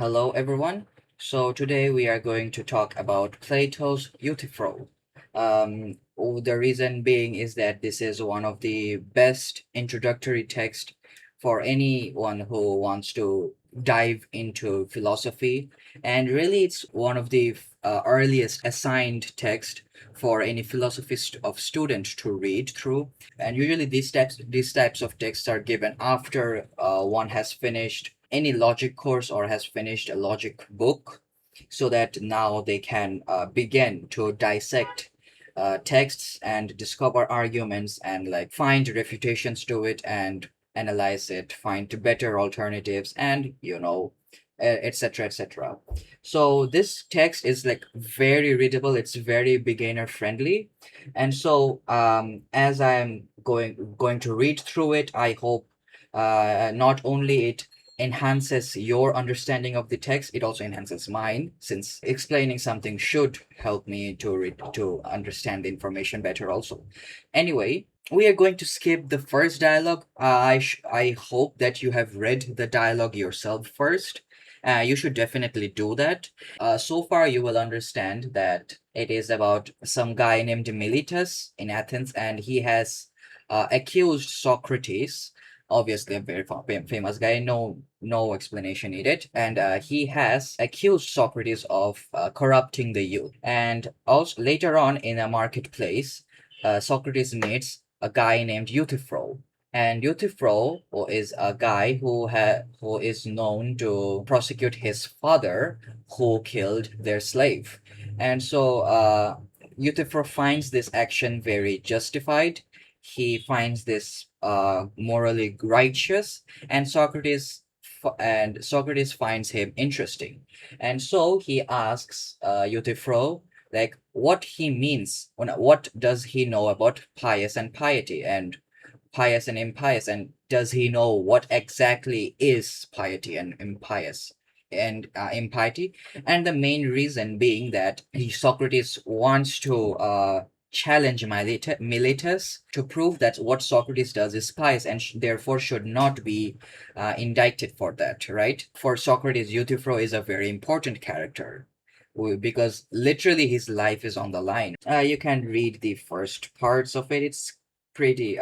Hello, everyone. So today we are going to talk about Plato's Euthyphro. The reason being is that this is one of the best introductory text for anyone who wants to dive into philosophy, and really it's one of the earliest assigned text for any philosophy of student to read through. And usually these types of texts are given after one has finished any logic course or has finished a logic book, so that now they can begin to dissect texts and discover arguments and like find refutations to it and analyze it, find better alternatives, and etc etc. So this text is like very readable, it's very beginner friendly. And so as I'm going to read through it, I hope not only it enhances your understanding of the text, it also enhances mine, since explaining something should help me to read to understand the information better also. Anyway, we are going to skip the first dialogue. I hope that you have read the dialogue yourself first. You should definitely do that. So far, you will understand that it is about some guy named Miletus in Athens, and he has accused Socrates, obviously a very famous guy, no explanation needed, and he has accused Socrates of corrupting the youth. And also later on in a marketplace, Socrates meets a guy named Euthyphro. And Euthyphro is a guy who is known to prosecute his father, who killed their slave. And so Euthyphro finds this action very justified. He finds this morally righteous, and Socrates finds him interesting. And so he asks Euthyphro, like, what he means, what does he know about pious and piety, and pious and impious, and does he know what exactly is piety and impious and impiety. And the main reason being that Socrates wants to challenge Miletus to prove that what Socrates does is pious, and therefore should not be indicted for that, right? For Socrates, Euthyphro is a very important character because literally his life is on the line. You can read the first parts of it. It's pretty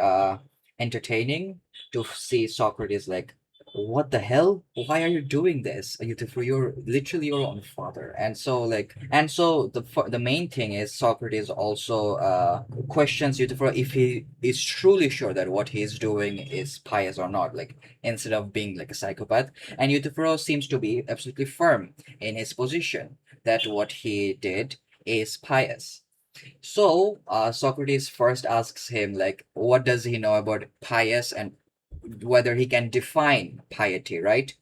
entertaining to see Socrates like, what the hell? Why are you doing this? For you're literally your own father. And so the main thing is Socrates also questions Euthyphro if he is truly sure that what he is doing is pious or not, like instead of being like a psychopath. And Euthyphro seems to be absolutely firm in his position that what he did is pious. So Socrates first asks him, like, what does he know about pious, and whether he can define piety, right?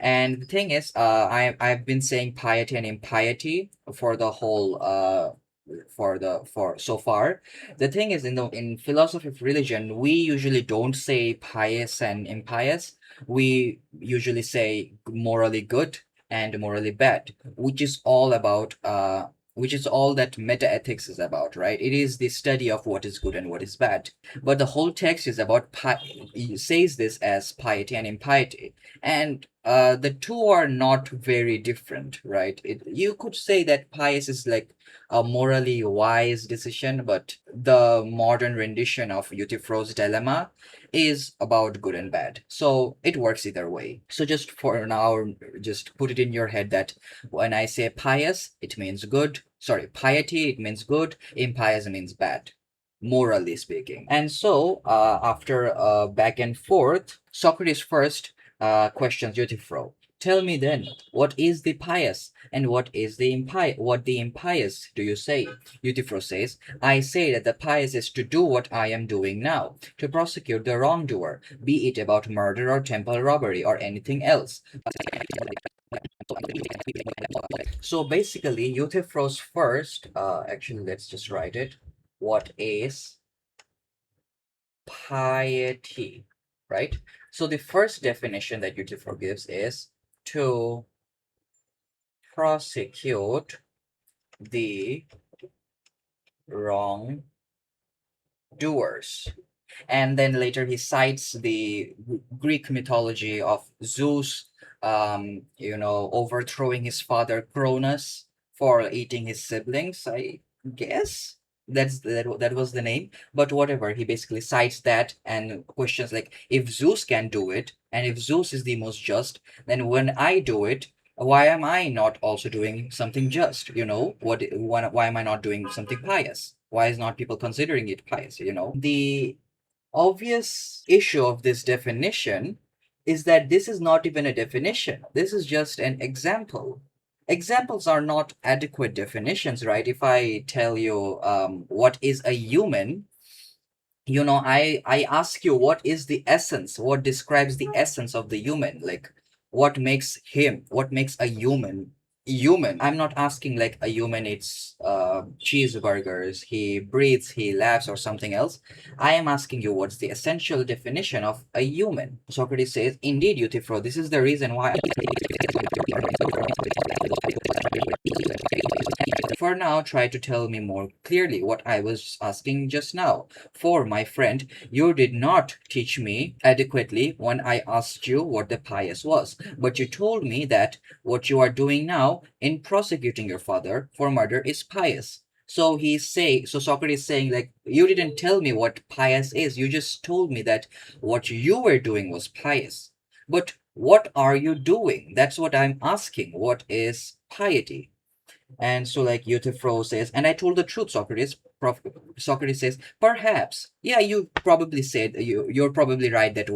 And the thing is, I've been saying piety and impiety for the whole for so far. The thing is, in philosophy of religion, we usually don't say pious and impious. We usually say morally good and morally bad, which is all about which is all that metaethics is about, right? It is the study of what is good and what is bad. But the whole text is about it says this as piety and impiety, and the two are not very different, right? You could say that pious is like a morally wise decision, but the modern rendition of Euthyphro's dilemma is about good and bad. So it works either way. So just for now, just put it in your head that when I say pious, it means good. Sorry, piety, it means good. Impious means bad, morally speaking. And so, after back and forth, Socrates first questions Euthyphro. Tell me then, what is the pious and what is the impious? What the impious do you say? Euthyphro says, I say that the pious is to do what I am doing now, to prosecute the wrongdoer, be it about murder or temple robbery or anything else. So basically, Euthyphro's first, actually, let's just write it. What is piety, right? So the first definition that Euthyphro gives is to prosecute the wrongdoers. And then later he cites the Greek mythology of Zeus overthrowing his father Cronus for eating his siblings, I guess. That was the name. But whatever, he basically cites that and questions like, if Zeus can do it, and if Zeus is the most just, then when I do it, why am I not also doing something just? Why am I not doing something pious? Why is not people considering it pious? The obvious issue of this definition is that this is not even a definition. This is just an example. Examples are not adequate definitions, right? If I tell you what is a human, I ask you, what is the essence, what describes the essence of the human, like what makes a human. I'm not asking like a human eats cheeseburgers, he breathes, he laughs, or something else. I am asking you, what's the essential definition of a human? Socrates says, indeed, Euthyphro, this is the reason why for now, try to tell me more clearly what I was asking just now. For, my friend, you did not teach me adequately when I asked you what the pious was, but you told me that what you are doing now in prosecuting your father for murder is pious. So Socrates is saying, like, you didn't tell me what pious is. You just told me that what you were doing was pious. But what are you doing? That's what I'm asking. What is piety? And so, like Euthyphro says, and I told the truth, Socrates. Socrates says, perhaps, yeah, you probably said you're probably right that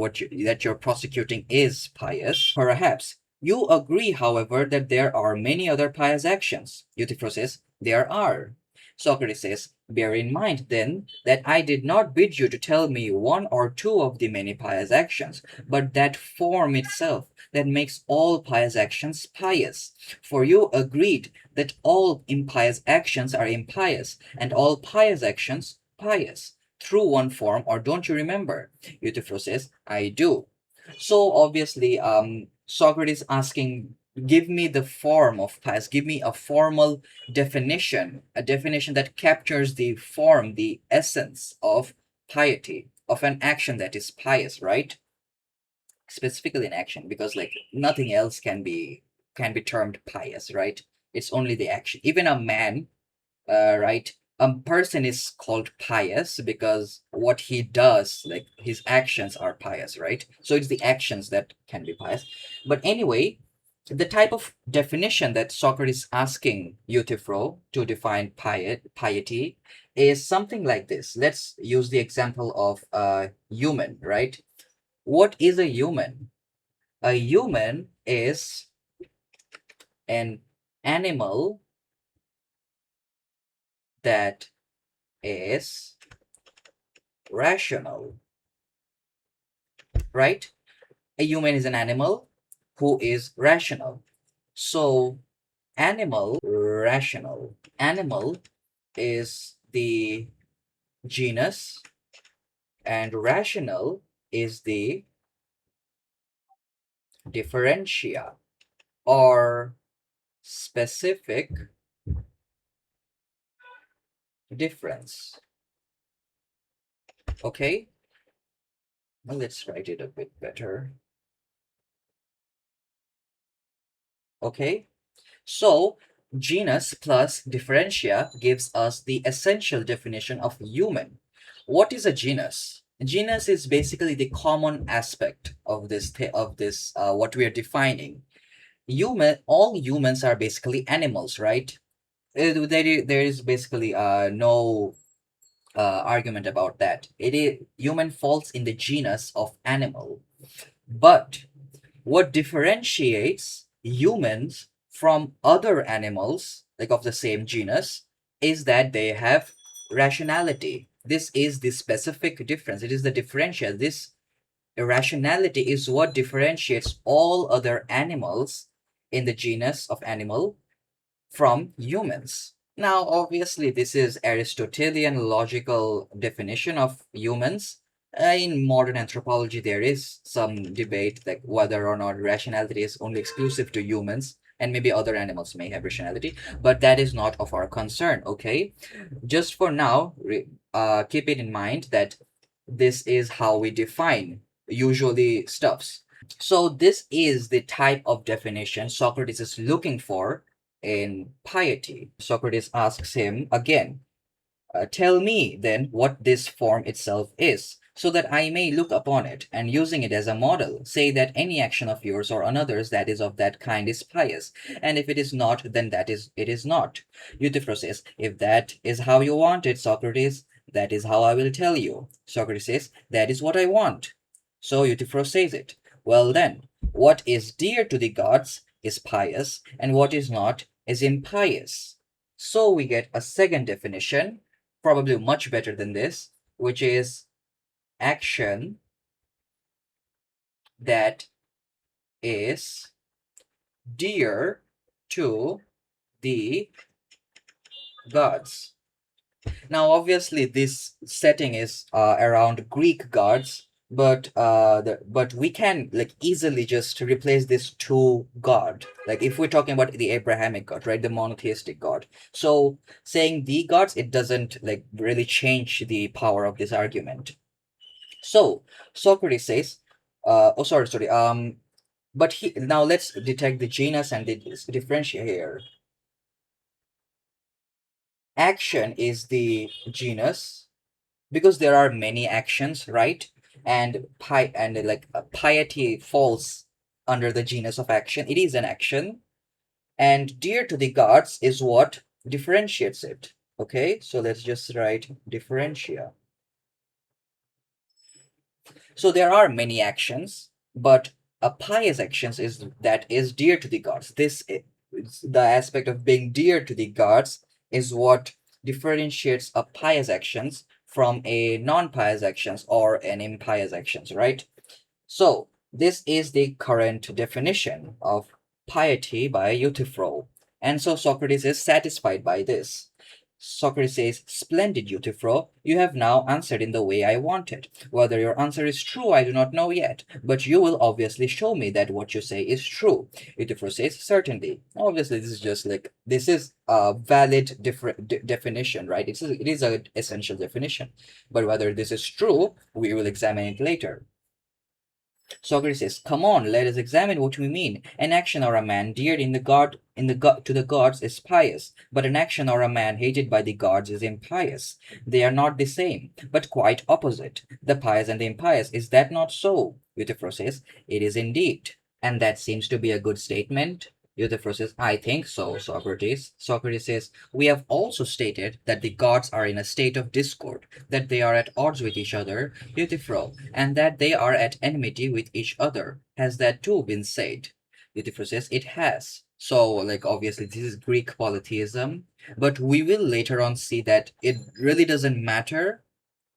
that you're prosecuting is pious. Perhaps you agree, however, that there are many other pious actions. Euthyphro says, there are. Socrates says, bear in mind then that I did not bid you to tell me one or two of the many pious actions, but that form itself that makes all pious actions pious. For you agreed that all impious actions are impious and all pious actions pious through one form, or don't you remember? Euthyphro says, I do. So obviously, Socrates asking, give me the form of pious, give me a formal definition, a definition that captures the form, the essence of piety, of an action that is pious, right? Specifically an action, because like nothing else can be termed pious, right? It's only the action. Even a man, right, a person is called pious because what he does, like his actions are pious, right? So it's the actions that can be pious. But anyway, the type of definition that Socrates is asking Euthyphro to define piety is something like this. Let's use the example of a human, right? What is a human? A human is an animal that is rational, right? A human is an animal who is rational. So, animal, rational. Animal is the genus, and rational is the differentia or specific difference. Okay? Well, let's write it a bit better. Okay? So, genus plus differentia gives us the essential definition of human. What is a genus? Genus is basically the common aspect of this what we are defining. All humans are basically animals, right? There is basically no argument about that. Human falls in the genus of animal. But what differentiates humans from other animals, like of the same genus, is that they have rationality. This is the specific difference. It is the differential. This irrationality is what differentiates all other animals in the genus of animal from humans. Now, obviously, this is Aristotelian logical definition of humans. In modern anthropology, there is some debate like whether or not rationality is only exclusive to humans, and maybe other animals may have rationality, but that is not of our concern, okay? Just for now, keep it in mind that this is how we define usually stuffs. So this is the type of definition Socrates is looking for in piety. Socrates asks him again, tell me then what this form itself is, so that I may look upon it, and using it as a model, say that any action of yours or another's that is of that kind is pious, and if it is not, then that is it is not. Euthyphro says, if that is how you want it, Socrates, that is how I will tell you. Socrates says, that is what I want. So Euthyphro says it. Well then, what is dear to the gods is pious, and what is not is impious. So we get a second definition, probably much better than this, which is action that is dear to the gods. Now, obviously, this setting is around Greek gods, but we can like easily just replace this to God. Like if we're talking about the Abrahamic God, right, the monotheistic God. So saying the gods, it doesn't like really change the power of this argument. So Socrates says, oh sorry, but he now let's detect the genus and the differentiate here. Action is the genus because there are many actions, right? And piety falls under the genus of action. It is an action, and dear to the gods is what differentiates it. Okay, so let's just write differentia. So there are many actions, but a pious actions is that is dear to the gods. The aspect of being dear to the gods is what differentiates a pious actions from a non-pious actions or an impious actions, right? So this is the current definition of piety by Euthyphro. And so Socrates is satisfied by this. Socrates says, splendid, Euthyphro, you have now answered in the way I wanted. Whether your answer is true, I do not know yet, but you will obviously show me that what you say is true. Euthyphro says, certainly. Obviously, this is just like, this is a valid definition, right? It is an essential definition. But whether this is true, we will examine it later. Socrates says, "Come on, let us examine what we mean. An action or a man dear to the gods is pious, but an action or a man hated by the gods is impious. They are not the same, but quite opposite. The pious and the impious. Is that not so?" Euthyphro says, "It is indeed." And that seems to be a good statement. Euthyphro says, "I think so, Socrates." Socrates says, "We have also stated that the gods are in a state of discord, that they are at odds with each other, Euthyphro, and that they are at enmity with each other. Has that too been said?" Euthyphro says, "It has." So, like, obviously, this is Greek polytheism, but we will later on see that it really doesn't matter.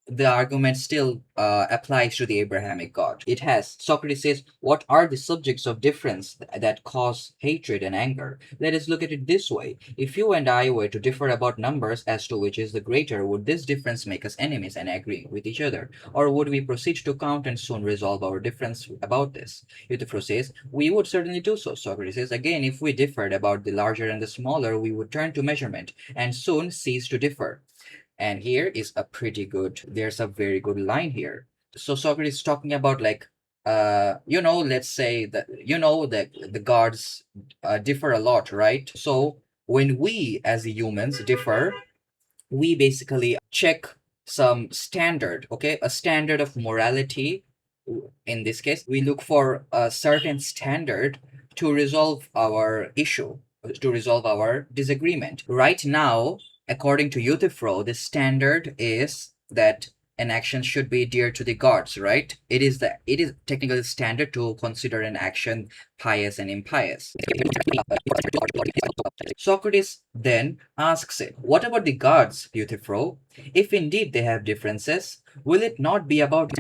The argument still applies to the Abrahamic God. It has. Socrates says, what are the subjects of difference that cause hatred and anger? Let us look at it this way. If you and I were to differ about numbers as to which is the greater, would this difference make us enemies and agree with each other? Or would we proceed to count and soon resolve our difference about this? Euthyphro says, we would certainly do so. Socrates says, again, if we differed about the larger and the smaller, we would turn to measurement and soon cease to differ. And here is a pretty good, there's a very good line here. So Socrates is talking about like, let's say that, that the gods differ a lot, right? So when we as humans differ, we basically check some standard, okay? A standard of morality. In this case, we look for a certain standard to resolve our issue, to resolve our disagreement. Right now, according to Euthyphro, the standard is that an action should be dear to the gods, right? It is technically standard to consider an action pious and impious. Socrates then asks it, what about the gods, Euthyphro? If indeed they have differences, will it not be about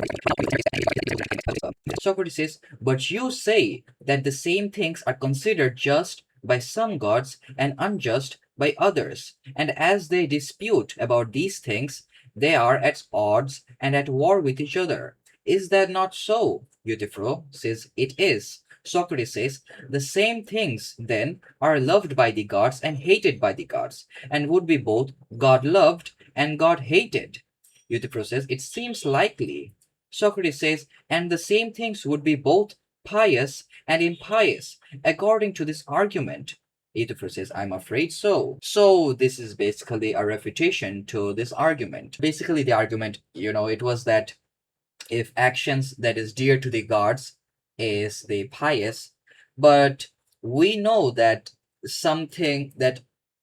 Socrates says, but you say that the same things are considered just by some gods and unjust by others, and as they dispute about these things, they are at odds and at war with each other. Is that not so? Euthyphro says, it is. Socrates says, the same things then are loved by the gods and hated by the gods, and would be both God loved and God hated. Euthyphro says, it seems likely. Socrates says, and the same things would be both pious and impious, according to this argument? Euthyphro says, I'm afraid so. So this is basically a refutation to this argument. Basically, the argument, it was that if actions that is dear to the gods is the pious, but we know that something that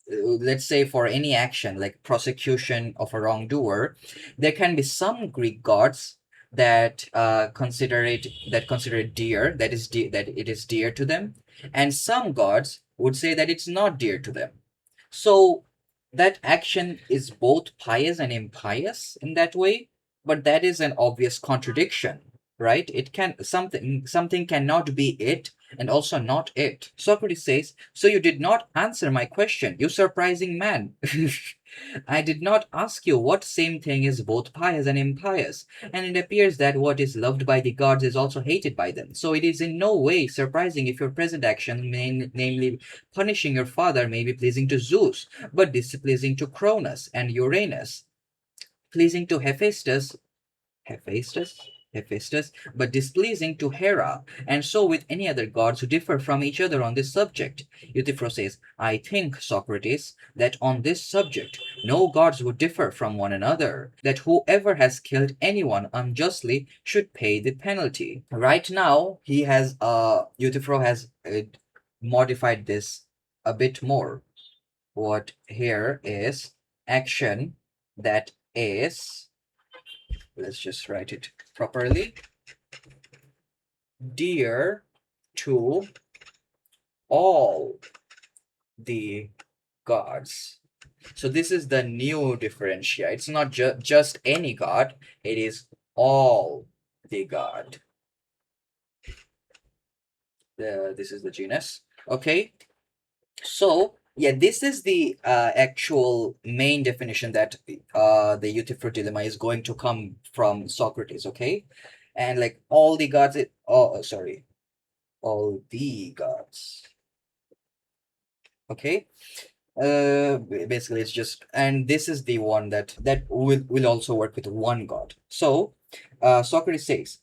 let's say for any action like prosecution of a wrongdoer, there can be some Greek gods that consider it dear, that it is dear to them, and some gods would say that it's not dear to them. So that action is both pious and impious in that way, but that is an obvious contradiction, right? It can something cannot be it and also not it. Socrates says, so you did not answer my question, you surprising man. I did not ask you what same thing is both pious and impious, and it appears that what is loved by the gods is also hated by them. So it is in no way surprising if your present action, namely punishing your father, may be pleasing to Zeus, but displeasing to Cronus and Uranus, pleasing to Hephaestus, Hephaestus, but displeasing to Hera, and so with any other gods who differ from each other on this subject. Euthyphro says, I think, Socrates, that on this subject no gods would differ from one another, that whoever has killed anyone unjustly should pay the penalty. Right now, Euthyphro has modified this a bit more. What here is action that is, let's just write it properly, dear to all the gods. So this is the new differentia. It's not just any god, it is all the god. This is the genus. Okay. So yeah, this is the actual main definition that the Euthyphro dilemma is going to come from Socrates. Okay, and like all the gods, sorry, all the gods. Okay, basically it's just, and this is the one that will also work with one god. So, Socrates says.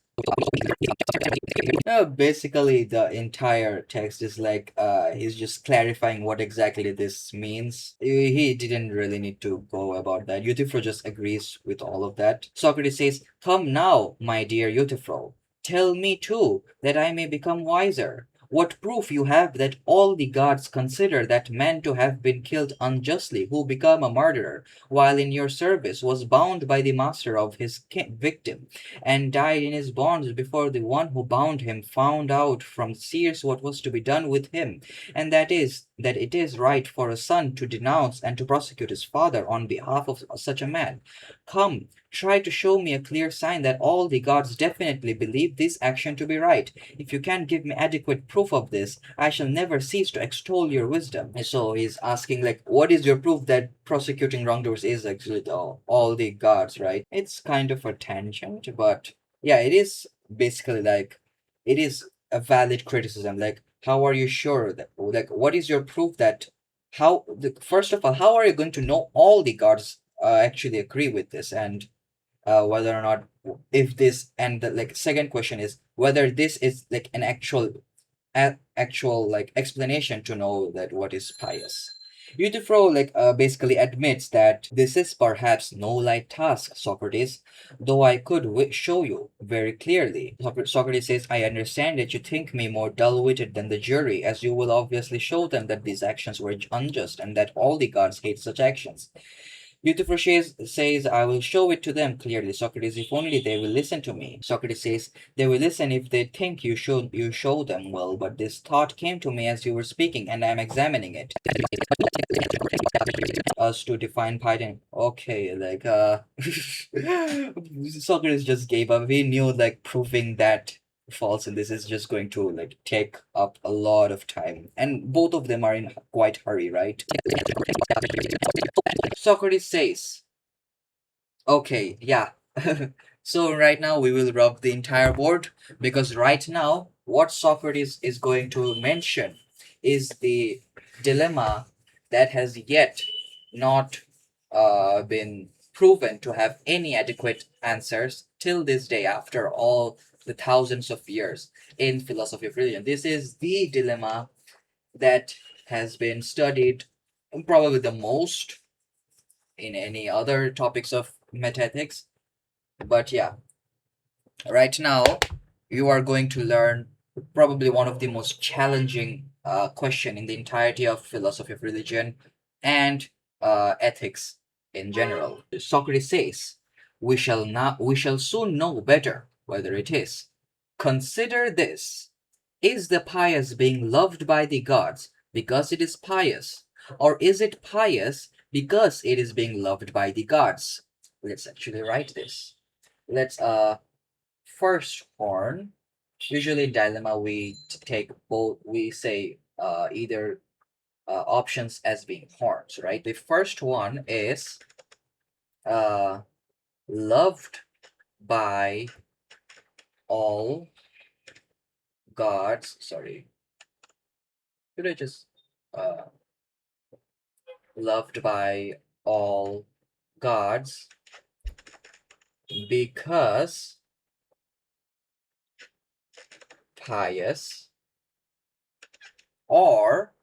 Basically, the entire text is like he's just clarifying what exactly this means. He didn't really need to go about that. Euthyphro just agrees with all of that. Socrates says, come now, my dear Euthyphro, tell me too, that I may become wiser. What proof you have that all the gods consider that man to have been killed unjustly who become a murderer, while in your service was bound by the master of his victim, and died in his bonds before the one who bound him found out from seers what was to be done with him, and that is, that it is right for a son to denounce and to prosecute his father on behalf of such a man. Come, try to show me a clear sign that all the gods definitely believe this action to be right. If you can't give me adequate proof of this, I shall never cease to extol your wisdom. And so he's asking, like, what is your proof that prosecuting wrongdoers is actually all the gods, right? It's kind of a tangent, but yeah, it is basically like, it is a valid criticism. Like, how are you sure that, like, what is your proof that, first of all, how are you going to know all the gods actually agree with this, and whether or not, if this, and the like second question is whether this is like an actual like explanation to know that what is pious. Euthyphro basically admits that this is perhaps no light task, Socrates, though I could show you very clearly. Socrates says, I understand that you think me more dull-witted than the jury, as you will obviously show them that these actions were unjust and that all the gods hate such actions. Euthyphro says, I will show it to them clearly, Socrates, if only they will listen to me. Socrates says, they will listen if they think you show them well, but this thought came to me as you were speaking, and I am examining it. Us to define Python. Okay, Socrates just gave up. He knew like proving that false, and this is just going to like take up a lot of time. And both of them are in quite hurry, right? Socrates says, okay, yeah. So right now we will rub the entire board, because right now what Socrates is going to mention is the dilemma that has yet not been proven to have any adequate answers till this day, after all the thousands of years in philosophy of religion. This is the dilemma that has been studied probably the most in any other topics of metaethics. But yeah, right now you are going to learn probably one of the most challenging question in the entirety of philosophy of religion and ethics in general. Socrates says, we shall soon know better whether it is. Consider this. Is the pious being loved by the gods because it is pious? Or is it pious because it is being loved by the gods? Let's actually write this. Let's first horn. Usually in dilemma we take both, we say either options as being horns, right? The first one is uh loved by all gods. Sorry, could I just uh loved by all gods because pious, or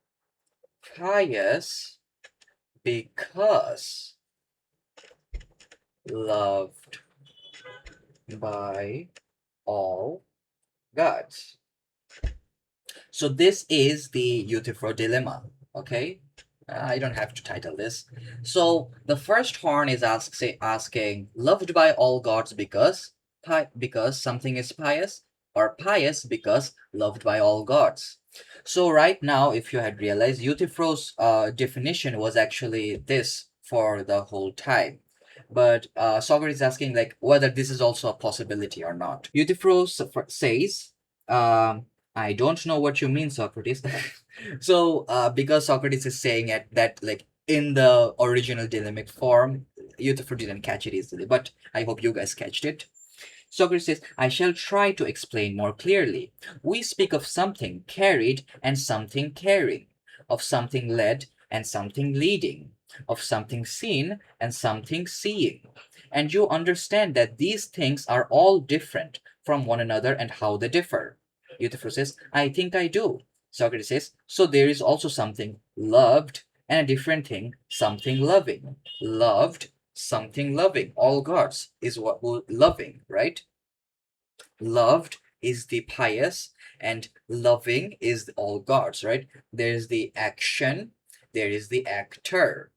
pious because loved by all gods. So this is the Euthyphro dilemma. Okay, I don't have to title this. So the first horn is asking, loved by all gods because something is pious, or pious because loved by all gods. So right now, if you had realized, Euthyphro's definition was actually this for the whole time. But Socrates is asking like whether this is also a possibility or not. Euthyphro says, I don't know what you mean, Socrates. So, because Socrates is saying it that like in the original dilemmic form, Euthyphro didn't catch it easily, but I hope you guys catched it. Socrates says, I shall try to explain more clearly. We speak of something carried and something carrying, of something led and something leading, of something seen and something seeing. And you understand that these things are all different from one another and how they differ. Euthyphro says, I think I do. Socrates says, so there is also something loved and a different thing, something loving. Loved, something loving. All gods is what loving, right? Loved is the pious and loving is all gods, right? There's the action, there is the actor.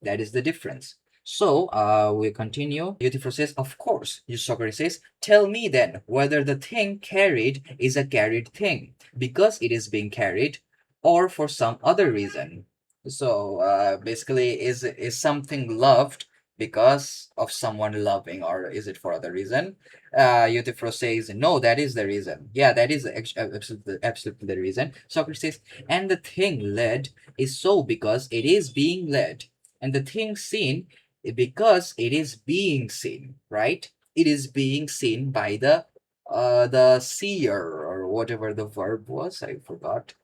That is the difference. So we continue. Euthyphro says, of course. Socrates says, tell me then whether the thing carried is a carried thing because it is being carried, or for some other reason. So basically, is something loved because of someone loving, or is it for other reason? Euthyphro says, no, that is the reason. Yeah, that is absolutely the reason. Socrates says, and the thing led is so because it is being led, and the thing seen because it is being seen, right? It is being seen by the seer, or whatever the verb was, I forgot.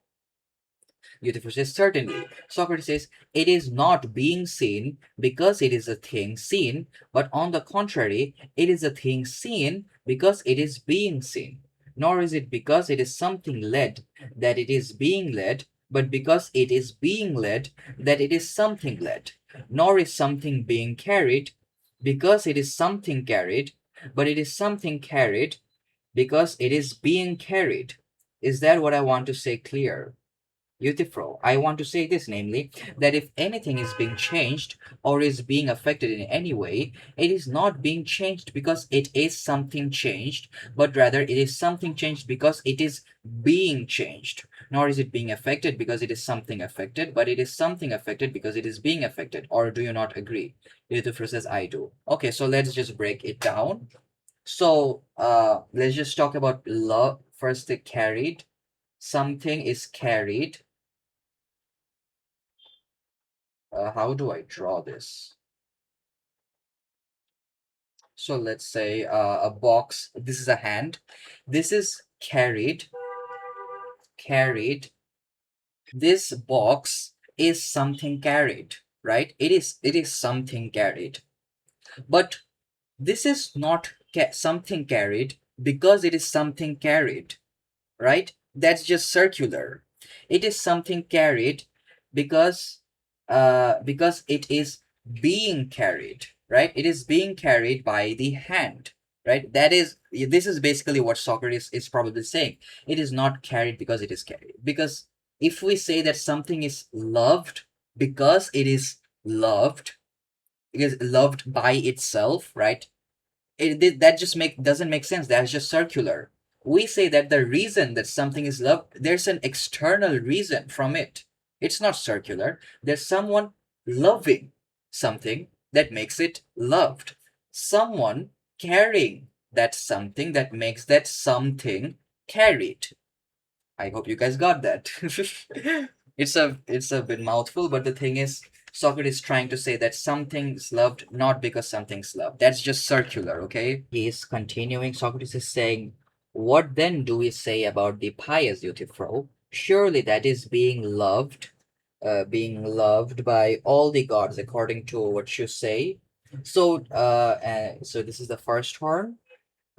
Euthyphro says, certainly. Socrates says, it is not being seen because it is a thing seen, but on the contrary, it is a thing seen because it is being seen. Nor is it because it is something led that it is being led, but because it is being led that it is something led. Nor is something being carried because it is something carried, but it is something carried because it is being carried. Is that what I want to say clear? Euthyphro, I want to say this, namely, that if anything is being changed or is being affected in any way, it is not being changed because it is something changed, but rather it is something changed because it is being changed. Nor is it being affected because it is something affected, but it is something affected because it is being affected. Or do you not agree? Euthyphro says, I do. Okay, so let's just break it down. So let's just talk about love. First, the carried. Something is carried. How do I draw this? So let's say a box. This is a hand. This is carried. Carried. This box is something carried, right? It is something carried. But this is not something carried because it is something carried, right? That's just circular. It is something carried because because it is being carried, right? It is being carried by the hand, right? That is, this is basically what Socrates is probably saying. It is not carried because it is carried. Because if we say that something is loved because it is loved by itself, right? That just doesn't make sense. That's just circular. We say that the reason that something is loved, there's an external reason from it. It's not circular. There's someone loving something that makes it loved. Someone carrying that something that makes that something carried. I hope you guys got that. It's a bit mouthful, but the thing is, Socrates is trying to say that something's loved not because something's loved. That's just circular, okay? He is continuing. Socrates is saying, what then do we say about the pious, Euthyphro? Surely that is being loved by all the gods, according to what you say. So this is the first horn.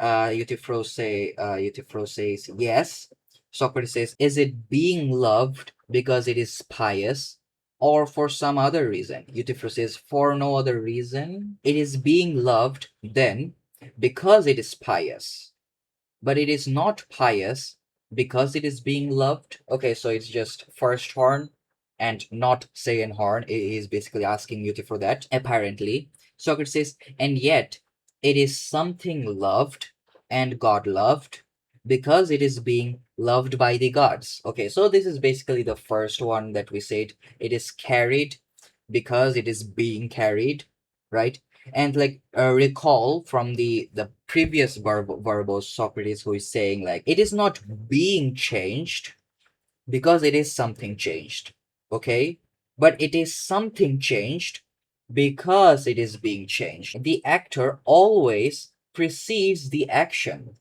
Euthyphro says, yes. Socrates says, is it being loved because it is pious or for some other reason? Euthyphro says, for no other reason. It is being loved then because it is pious, but it is not pious because it is being loved. Okay, so it's just first horn and not second horn. He is basically asking Euthyphro that, apparently. Socrates says, and yet it is something loved and God loved because it is being loved by the gods. Okay, so this is basically the first one that we said. It is carried because it is being carried, right? And like recall from the previous verbose Socrates, who is saying like it is not being changed because it is something changed, okay, but it is something changed because it is being changed. The actor always precedes the action.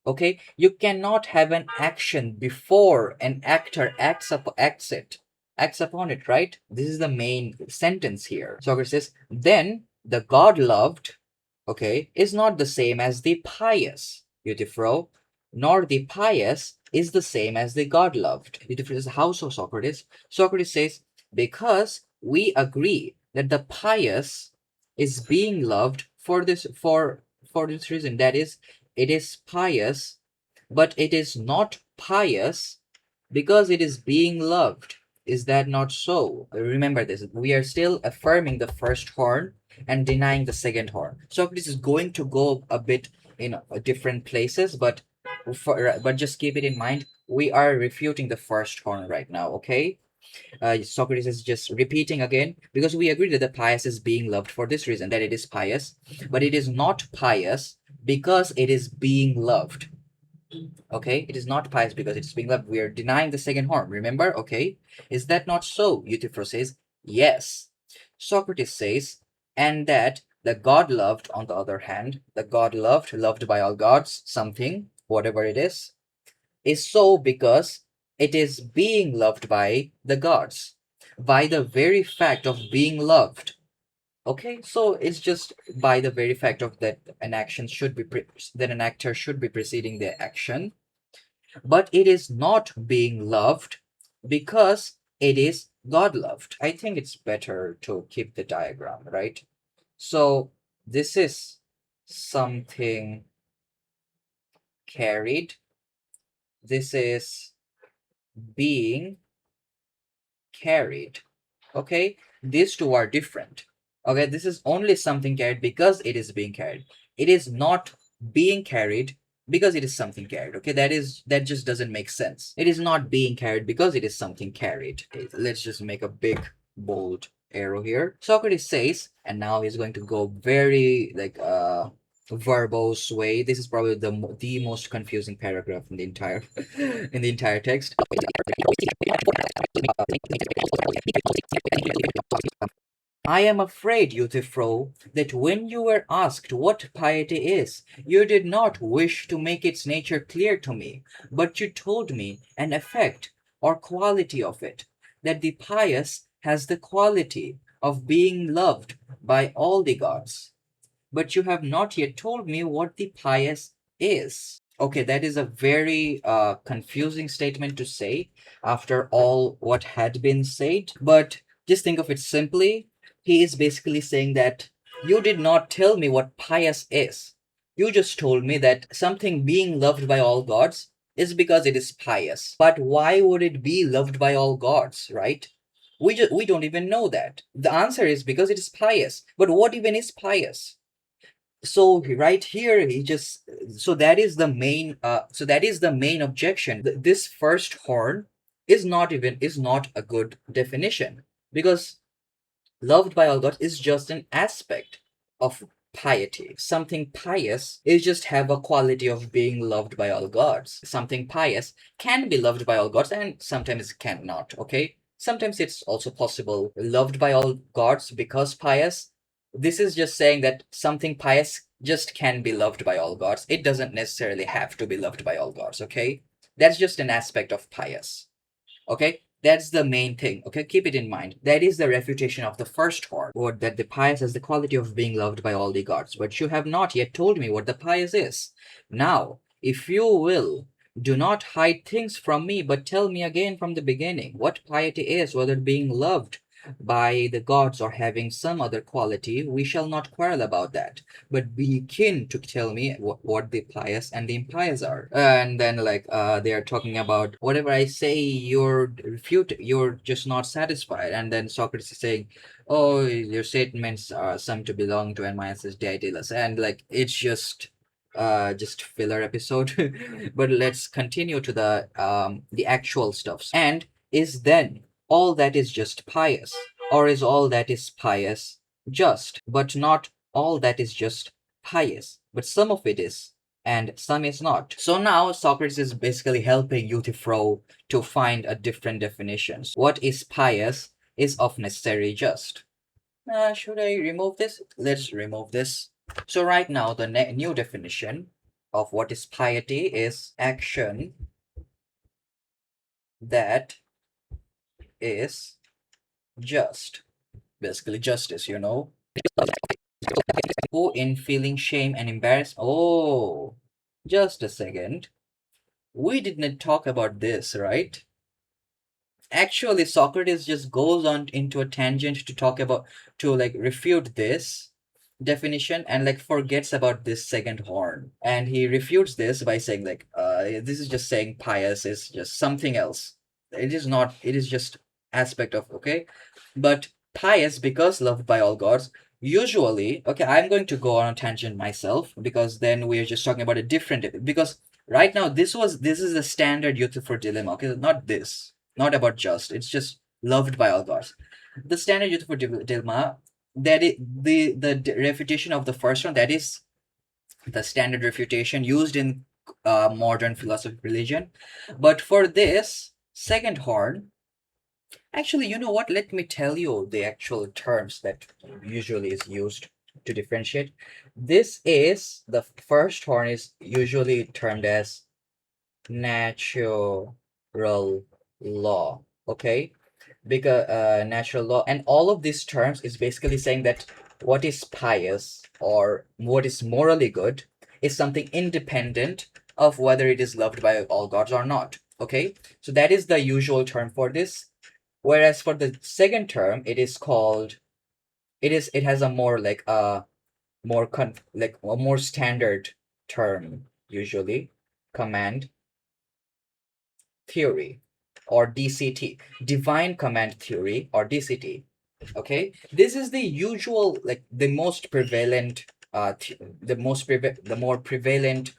Okay, you cannot have an action before an actor acts upon it, right? This is the main sentence here. Socrates says, then the God loved, okay, is not the same as the pious, Euthyphro, nor the pious is the same as the God loved. Euthyphro says, how so, Socrates? Socrates says, because we agree that the pious is being loved for this reason, that is, it is pious, but it is not pious because it is being loved. Is that not so? Remember this. We are still affirming the first horn and denying the second horn. Socrates is going to go a bit in different places, but just keep it in mind. We are refuting the first horn right now, okay? Socrates is just repeating again, because we agree that the pious is being loved for this reason, that it is pious, but it is not pious because it is being loved. Okay, it is not pious because it's being loved. We are denying the second horn, remember? Okay, is that not so? Euthyphro says, yes. Socrates says, and that the God loved, on the other hand, the God loved by all gods, something, whatever it is so because it is being loved by the gods, by the very fact of being loved. Okay, so it's just by the very fact of that an action should be that an actor should be preceding the action, but it is not being loved because it is God loved. I think it's better to keep the diagram, right? So this is something carried. This is being carried. Okay, these two are different. Okay, this is only something carried because it is being carried. It is not being carried because it is something carried. Okay, that just doesn't make sense. It is not being carried because it is something carried. Okay, let's just make a big bold arrow here. Socrates says, and now he's going to go very like verbose way. This is probably the most confusing paragraph in the entire in the entire text. I am afraid, Euthyphro, that when you were asked what piety is, you did not wish to make its nature clear to me, but you told me an effect or quality of it, that the pious has the quality of being loved by all the gods. But you have not yet told me what the pious is. Okay, that is a very confusing statement to say after all what had been said. But just think of it simply. He is basically saying that you did not tell me what pious is. You just told me that something being loved by all gods is because it is pious. But why would it be loved by all gods, right? We don't even know that. The answer is because it is pious. But what even is pious? So right here he just, so that is the main objection. This first horn is not a good definition, because loved by all gods is just an aspect of piety. Something pious is just have a quality of being loved by all gods. Something pious can be loved by all gods and sometimes it cannot, okay? Sometimes it's also possible loved by all gods because pious. This is just saying that something pious just can be loved by all gods. It doesn't necessarily have to be loved by all gods, okay? That's just an aspect of pious. Okay, that's the main thing. Okay, keep it in mind. That is the refutation of the first horn, or that the pious has the quality of being loved by all the gods. But you have not yet told me what the pious is. Now, if you will, do not hide things from me, but tell me again from the beginning what piety is, whether being loved by the gods or having some other quality. We shall not quarrel about that, but be keen to tell me what the pious and the impious are. And then like they are talking about whatever I say you're just not satisfied. And then Socrates is saying, oh, your statements are some to belong to, and mine says Daedalus. And like it's just filler episode. But let's continue to the actual stuff. And is then all that is just pious, or is all that is pious just, but not all that is just pious, but some of it is, and some is not. So now Socrates is basically helping Euthyphro to find a different definitions. What is pious is of necessary just. Should I remove this? Let's remove this. So right now the new definition of what is piety is action that is just. Basically justice, you know. Go in feeling shame and embarrassment. Oh, just a second. We didn't talk about this, right? Actually, Socrates just goes on into a tangent to talk about, to like refute this definition, and like forgets about this second horn. And he refutes this by saying like, this is just saying pious is just something else. It is not, it is just aspect of, okay? But pious, because loved by all gods, usually, okay, I'm going to go on a tangent myself, because then we're just talking about a different, because right now this is the standard Euthyphro dilemma, okay? Not this, not about just, it's just loved by all gods. The standard Euthyphro dilemma, that is the refutation of the first one, that is the standard refutation used in modern philosophy religion. But for this second horn, actually, you know what? Let me tell you the actual terms that usually is used to differentiate. This is the first horn is usually termed as natural law. Okay, because natural law, and all of these terms is basically saying that what is pious or what is morally good is something independent of whether it is loved by all gods or not. Okay, so that is the usual term for this. Whereas for the second term, it is called, it has a more like like a more standard term, usually command theory, or DCT, divine command theory, or DCT. Okay, this is the usual, like the most prevalent the more prevalent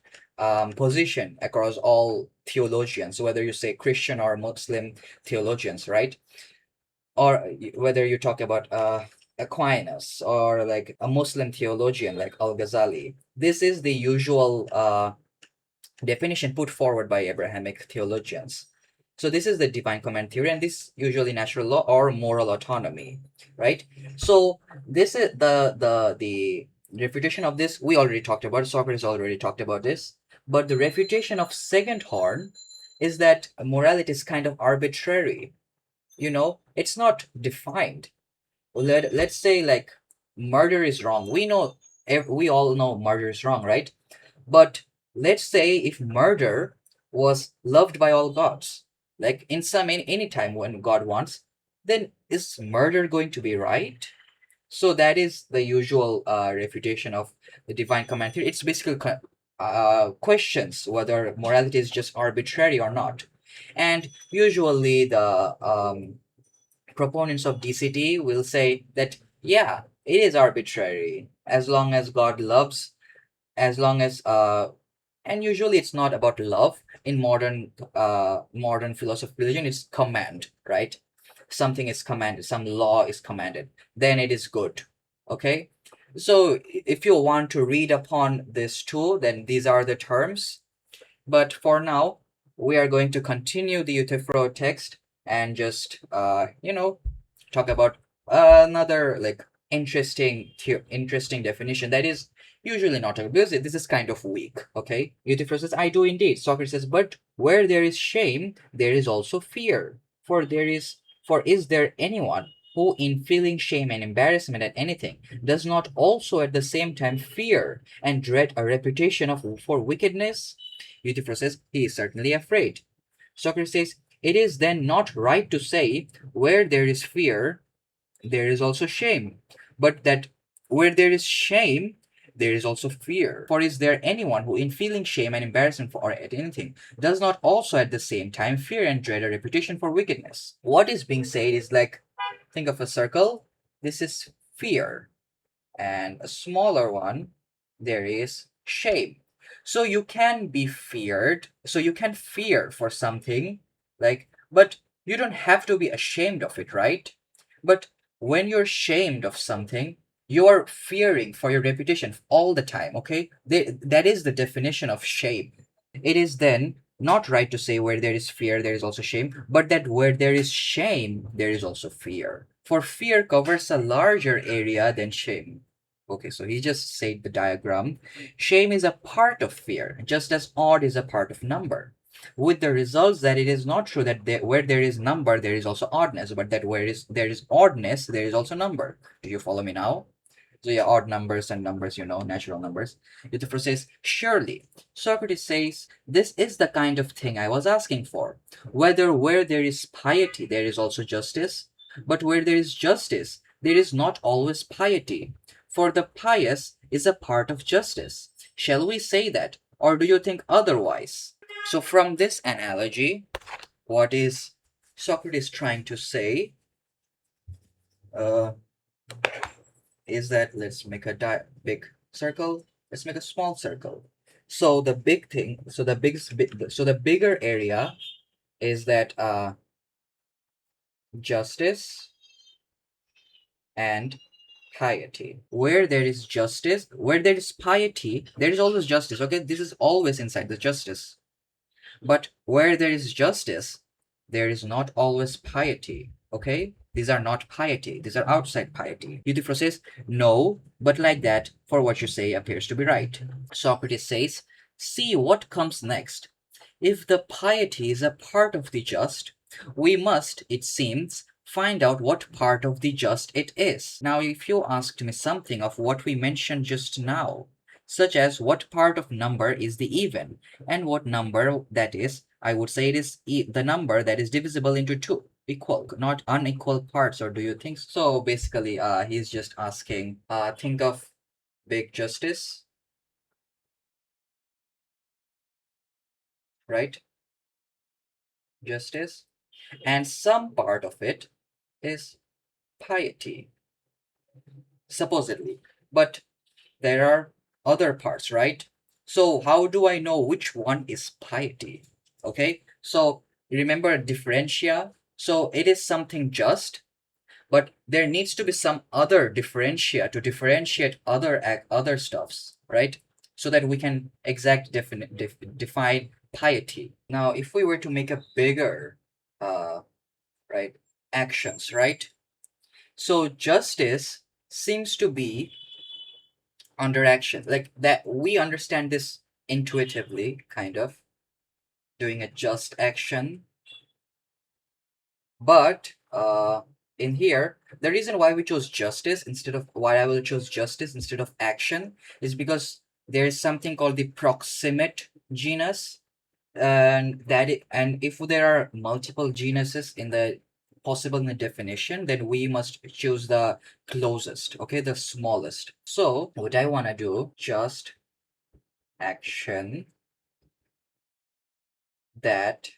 position across all theologians, whether you say Christian or Muslim theologians, right? Or whether you talk about Aquinas, or like a Muslim theologian like Al-Ghazali. This is the usual definition put forward by Abrahamic theologians. So this is the divine command theory, and this usually natural law or moral autonomy, right? So this is the refutation of this we already talked about. Socrates already talked about this, but the refutation of second horn is that morality is kind of arbitrary. It's not defined. Let's say like murder is wrong. We all know murder is wrong, right? But let's say if murder was loved by all gods, like in any time when God wants, then is murder going to be right? So that is the usual refutation of the divine command theory. It's basically questions whether morality is just arbitrary or not. And usually the proponents of DCT will say that, yeah, it is arbitrary as long as God loves, as long as and usually it's not about love. In modern philosophy religion, it's command, right? Something is commanded, some law is commanded, then it is good. Okay, so if you want to read upon this too, then these are the terms. But for now, we are going to continue the Euthyphro text and just talk about another like interesting definition that is usually not a, because this is kind of weak. Okay, Euthyphro says, "I do indeed." Socrates says, "But where there is shame, there is also fear. For is there anyone who, in feeling shame and embarrassment at anything, does not also at the same time fear and dread a reputation of for wickedness?" Euthyphro says, "He is certainly afraid." Socrates says, "It is then not right to say, where there is fear, there is also shame, but that where there is shame, there is also fear. For is there anyone who, in feeling shame and embarrassment for or at anything, does not also at the same time fear and dread a reputation for wickedness?" What is being said is like, think of a circle. This is fear, and a smaller one, there is shame. So you can be feared, so you can fear for something, like, but you don't have to be ashamed of it, right? But when you're ashamed of something, you are fearing for your reputation all the time. Okay, that is the definition of shame. It is then not right to say, where there is fear, there is also shame, but that where there is shame, there is also fear. For fear covers a larger area than shame. Okay, so he just said the diagram. Shame is a part of fear, just as odd is a part of number. With the results that it is not true that where there is number, there is also oddness, but that there is oddness, there is also number. Do you follow me now? So yeah, odd numbers and numbers, natural numbers. Euthyphro says, "Surely." Socrates says, "This is the kind of thing I was asking for. Whether where there is piety, there is also justice, but where there is justice, there is not always piety. For the pious is a part of justice. Shall we say that, or do you think otherwise?" So from this analogy, what is Socrates trying to say? Uh, is that, let's make a big circle, let's make a small circle. So the big thing, so the bigger area is that justice and piety. Where there is justice, where there is piety, there is always justice. Okay, this is always inside the justice. But where there is justice, there is not always piety. Okay? These are not piety. These are outside piety. Euthyphro says, "No, but like that, for what you say appears to be right." Socrates says, "See what comes next. If the piety is a part of the just, we must, it seems, find out what part of the just it is." Now, if you asked me something of what we mentioned just now, such as what part of number is the even, and what number that is, I would say it is the number that is divisible into two equal, not unequal parts. Or do you think so? So basically, he's just asking, think of big justice, right? Justice, and some part of it is piety, supposedly. But there are other parts, right? So how do I know which one is piety? Okay, so remember differentia. So it is something just, but there needs to be some other differentia to differentiate other stuffs, right? So that we can define piety. Now, if we were to make a bigger, right, actions, right? So justice seems to be under action, like that we understand this intuitively, kind of doing a just action. But in here, the reason why I will choose justice instead of action is because there is something called the proximate genus, and and if there are multiple genuses in the possible in the definition, then we must choose the closest, okay, the smallest. So what I want to do, just action that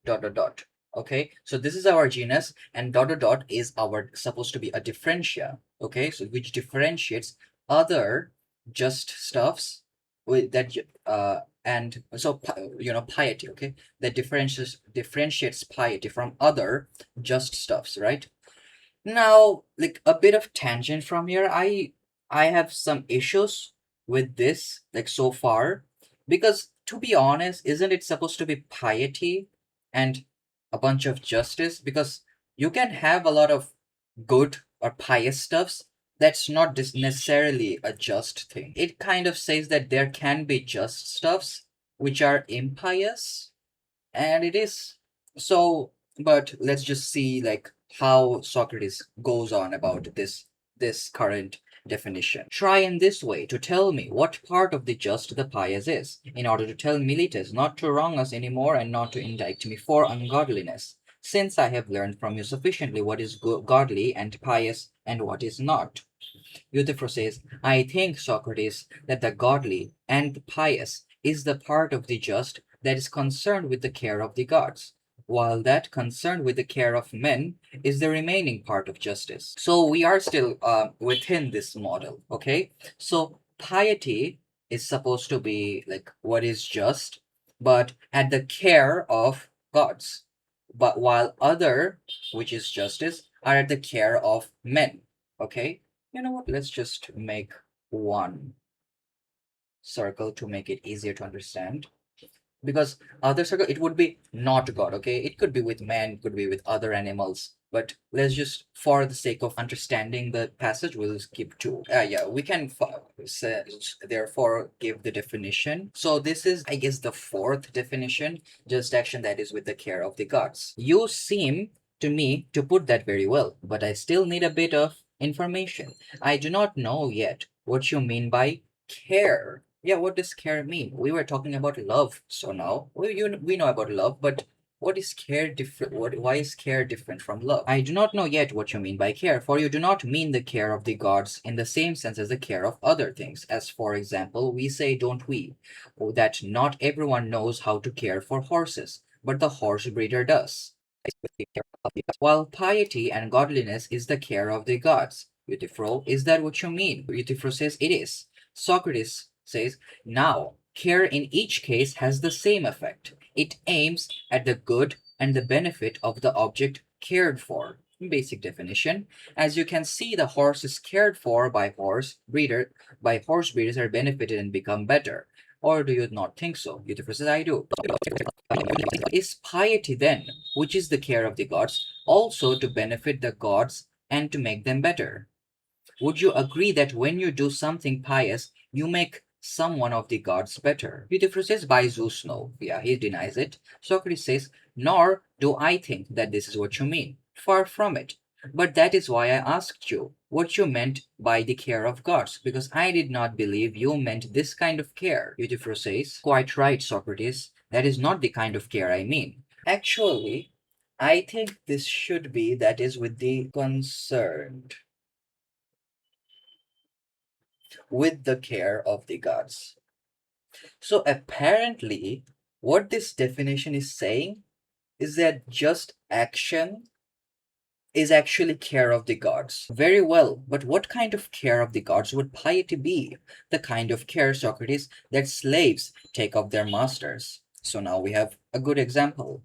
dot dot dot. Okay, so this is our genus, and dot dot dot is our supposed to be a differentia. Okay, so which differentiates other just stuffs with that and so piety. Okay, that differentiates piety from other just stuffs, right? Now, like a bit of tangent from here, I have some issues with this, like so far, because to be honest, isn't it supposed to be piety and a bunch of justice? Because you can have a lot of good or pious stuffs. That's not necessarily a just thing. It kind of says that there can be just stuffs which are impious, and it is so. But let's just see like how Socrates goes on about this current definition. Try in this way to tell me what part of the just the pious is, in order to tell Miletus not to wrong us any more and not to indict me for ungodliness, since I have learned from you sufficiently what is godly and pious and what is not. Euthyphro says, I think, Socrates, that the godly and the pious is the part of the just that is concerned with the care of the gods, while that concerned with the care of men is the remaining part of justice. So we are still within this model, okay? So piety is supposed to be like what is just, but at the care of gods. But while other, which is justice, are at the care of men, okay? You know what? Let's just make one circle to make it easier to understand. Because other circle, it would be not God, okay? It could be with man, it could be with other animals. But let's just, for the sake of understanding the passage, we'll just keep two. Yeah, we can therefore give the definition. So this is, I guess, the fourth definition, just action that is with the care of the gods. You seem to me to put that very well, but I still need a bit of information. I do not know yet what you mean by care. Yeah, what does care mean? We were talking about love, so now we know about love, but what is care different? Why is care different from love? I do not know yet what you mean by care, for you do not mean the care of the gods in the same sense as the care of other things. As for example, we say, don't we, that not everyone knows how to care for horses, but the horse breeder does. While piety and godliness is the care of the gods. Euthyphro, is that what you mean? Euthyphro says it is. Socrates says, now, care in each case has the same effect. It aims at the good and the benefit of the object cared for. Basic definition. As you can see, the horse is cared for by horse breeders are benefited and become better. Or do you not think so? Euthyphro says, I do. Is piety then, which is the care of the gods, also to benefit the gods and to make them better? Would you agree that when you do something pious, you make someone of the gods better? Euthyphro says, by Zeus, no. Yeah, he denies it. Socrates says, nor do I think that this is what you mean. Far from it. But that is why I asked you what you meant by the care of gods, because I did not believe you meant this kind of care. Euthyphro says, quite right, Socrates. That is not the kind of care I mean. Actually, I think this should be that is with the concerned with the care of the gods. So apparently, what this definition is saying is that just action is actually care of the gods. Very well, but what kind of care of the gods would piety be? The kind of care, Socrates, that slaves take of their masters. So now we have a good example.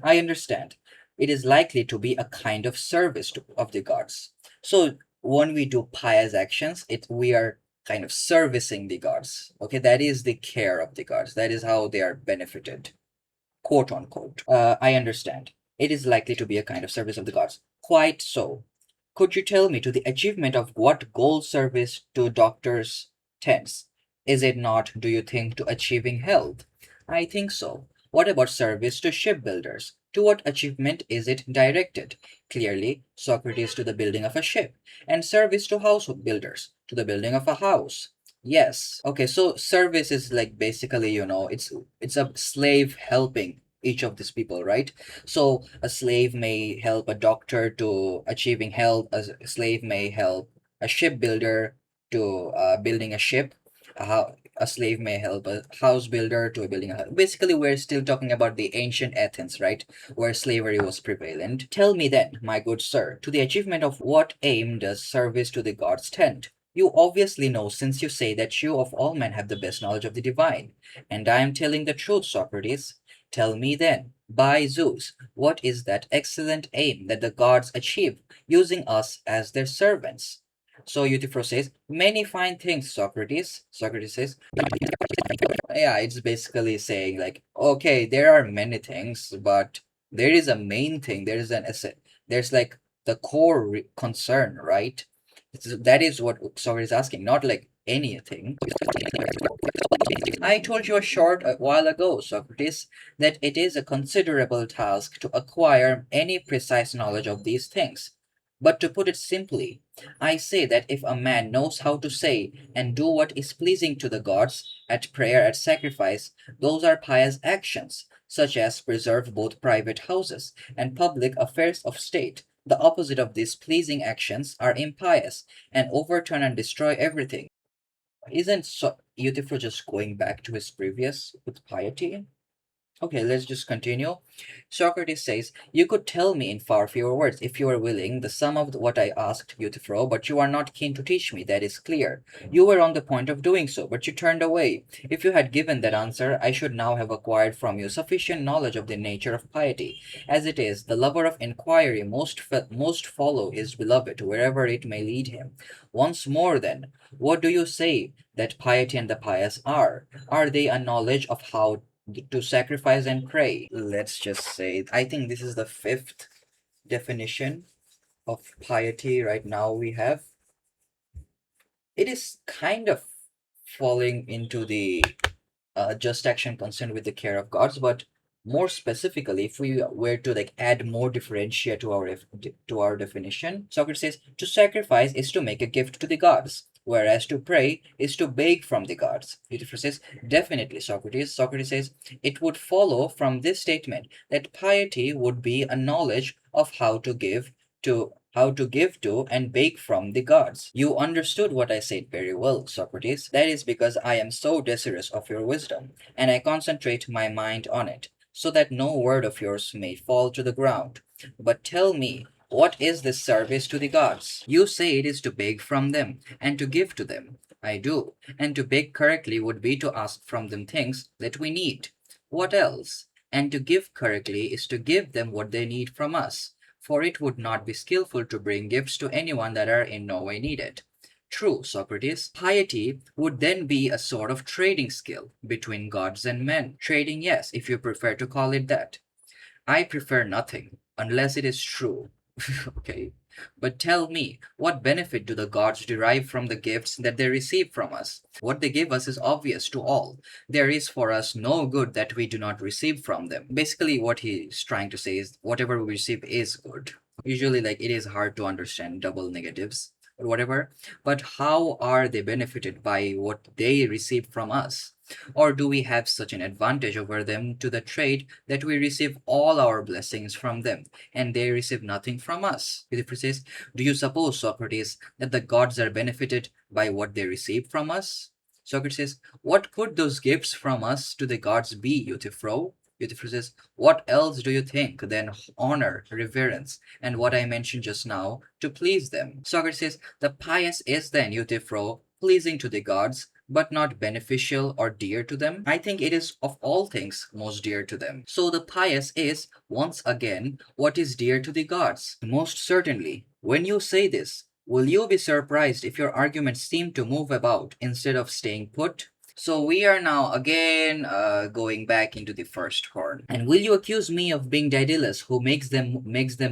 I understand. It is likely to be a kind of service of the gods. So when we do pious actions, we are kind of servicing the gods. Okay, that is the care of the gods. That is how they are benefited, quote unquote. I understand. It is likely to be a kind of service of the gods. Quite so. Could you tell me to the achievement of what goal service to doctors tends? Is it not, do you think, to achieving health? I think so. What about service to shipbuilders? To what achievement is it directed? Clearly, Socrates, to the building of a ship, and service to house builders, to the building of a house. Yes. Okay, so service is like basically, it's a slave helping each of these people, right? So a slave may help a doctor to achieving health, a slave may help a shipbuilder to building a ship. A slave may help a house builder to building a house. Basically, we're still talking about the ancient Athens, right? Where slavery was prevalent. Tell me then, my good sir, to the achievement of what aim does service to the gods tend? You obviously know, since you say that you of all men have the best knowledge of the divine. And I am telling the truth, Socrates. Tell me then, by Zeus, what is that excellent aim that the gods achieve, using us as their servants? So Euthyphro says, many fine things, Socrates. Socrates says, yeah, it's basically saying like, okay, there are many things, but there is a main thing. There is an asset. There's like the core concern, right? That is what Socrates is asking, not like anything. I told you a while ago, Socrates, that it is a considerable task to acquire any precise knowledge of these things. But to put it simply, I say that if a man knows how to say and do what is pleasing to the gods, at prayer, at sacrifice, those are pious actions, such as preserve both private houses and public affairs of state. The opposite of these pleasing actions are impious and overturn and destroy everything. Isn't Euthyphro just going back to his previous with piety? Okay, let's just continue. Socrates says, you could tell me in far fewer words, if you are willing, the sum of what I asked Euthyphro, but you are not keen to teach me, that is clear. You were on the point of doing so, but you turned away. If you had given that answer, I should now have acquired from you sufficient knowledge of the nature of piety. As it is, the lover of inquiry most follow his beloved, wherever it may lead him. Once more, then, what do you say that piety and the pious are? Are they a knowledge of how to sacrifice and pray? Let's just say, I think this is the fifth definition of piety right now we have. It is kind of falling into the just action concerned with the care of gods, but more specifically, if we were to like add more differentiate to our definition, Socrates says to sacrifice is to make a gift to the gods, whereas to pray is to beg from the gods. Euthyphro says definitely, Socrates. Socrates says it would follow from this statement that piety would be a knowledge of how to give to and beg from the gods. You understood what I said very well, Socrates. That is because I am so desirous of your wisdom, and I concentrate my mind on it, so that no word of yours may fall to the ground. But tell me, what is this service to the gods? You say it is to beg from them and to give to them. I do. And to beg correctly would be to ask from them things that we need. What else? And to give correctly is to give them what they need from us, for it would not be skillful to bring gifts to anyone that are in no way needed. True, Socrates. Piety would then be a sort of trading skill between gods and men. Trading, yes, if you prefer to call it that. I prefer nothing, unless it is true. Okay. But tell me, what benefit do the gods derive from the gifts that they receive from us? What they give us is obvious to all. There is for us no good that we do not receive from them. Basically, what he's trying to say is whatever we receive is good. Usually, like, it is hard to understand double negatives or whatever. But how are they benefited by what they receive from us? Or do we have such an advantage over them to the trade that we receive all our blessings from them, and they receive nothing from us? Euthyphro says, do you suppose, Socrates, that the gods are benefited by what they receive from us? Socrates says, what could those gifts from us to the gods be, Euthyphro? Euthyphro says, what else do you think than honor, reverence, and what I mentioned just now to please them? Socrates says, the pious is then, Euthyphro, pleasing to the gods, but not beneficial or dear to them? I think it is of all things most dear to them. So the pious is, once again, what is dear to the gods. Most certainly. When you say this, will you be surprised if your arguments seem to move about instead of staying put? So we are now again going back into the first horn. And will you accuse me of being Daedalus, who makes them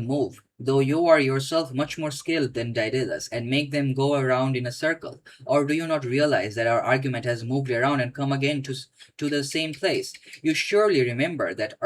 move, though you are yourself much more skilled than Daedalus, and make them go around in a circle? Or do you not realize that our argument has moved around and come again to the same place? You surely remember that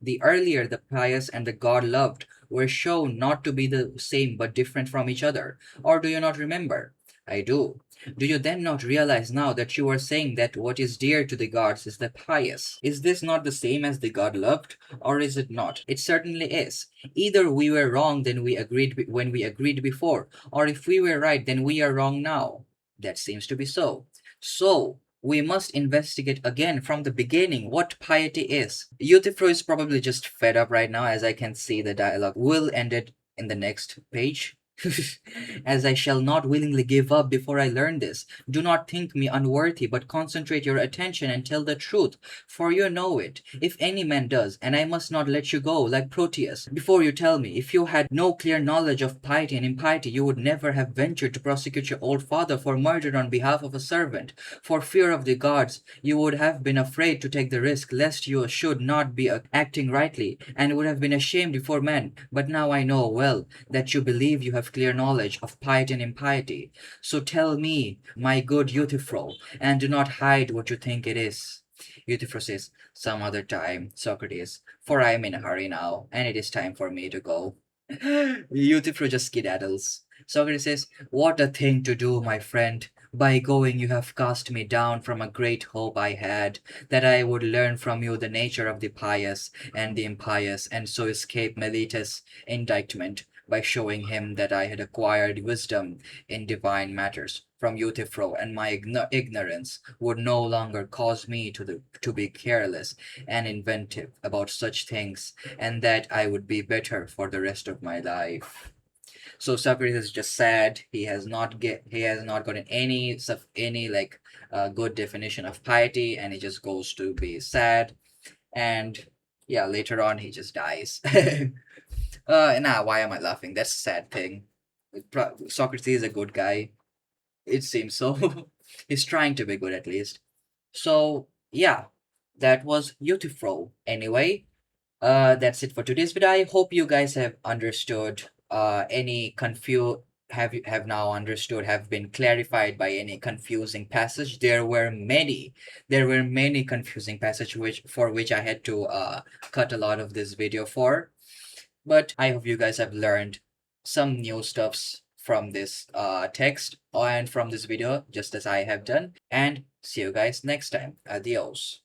the earlier the pious and the God loved were shown not to be the same but different from each other. Or do you not remember? I do. Do you then not realize now that you are saying that what is dear to the gods is the pious? Is this not the same as the God loved, or is it not? It certainly is. Either we were wrong then we agreed when we agreed before, or if we were right then we are wrong now. That seems to be so. So we must investigate again from the beginning what piety is. Euthyphro is probably just fed up right now, as I can see the dialogue will end it in the next page. As I shall not willingly give up before I learn this. Do not think me unworthy, but concentrate your attention and tell the truth, for you know it, if any man does, and I must not let you go like Proteus. Before you tell me, if you had no clear knowledge of piety and impiety, you would never have ventured to prosecute your old father for murder on behalf of a servant. For fear of the gods, you would have been afraid to take the risk lest you should not be acting rightly, and would have been ashamed before men. But now I know well that you believe you have clear knowledge of piety and impiety. So tell me, my good Euthyphro, and do not hide what you think it is. Euthyphro says, some other time, Socrates, for I am in a hurry now, and it is time for me to go. Euthyphro just skedaddles. Socrates says, what a thing to do, my friend. By going, you have cast me down from a great hope I had, that I would learn from you the nature of the pious and the impious, and so escape Meletus' indictment by showing him that I had acquired wisdom in divine matters from Euthyphro, and my ignorance would no longer cause me to be careless and inventive about such things, and that I would be better for the rest of my life. So Socrates is just sad. He has not gotten any like good definition of piety, and he just goes to be sad. And yeah, later on he just dies. Nah, why am I laughing? That's a sad thing. Socrates is a good guy. It seems so. He's trying to be good at least. So yeah, that was Euthyphro. Anyway, that's it for today's video. I hope you guys have understood any confuse have now understood, have been clarified by any confusing passage. There were many confusing passage which I had to cut a lot of this video for. But I hope you guys have learned some new stuffs from this text and from this video, just as I have done. And see you guys next time. Adios.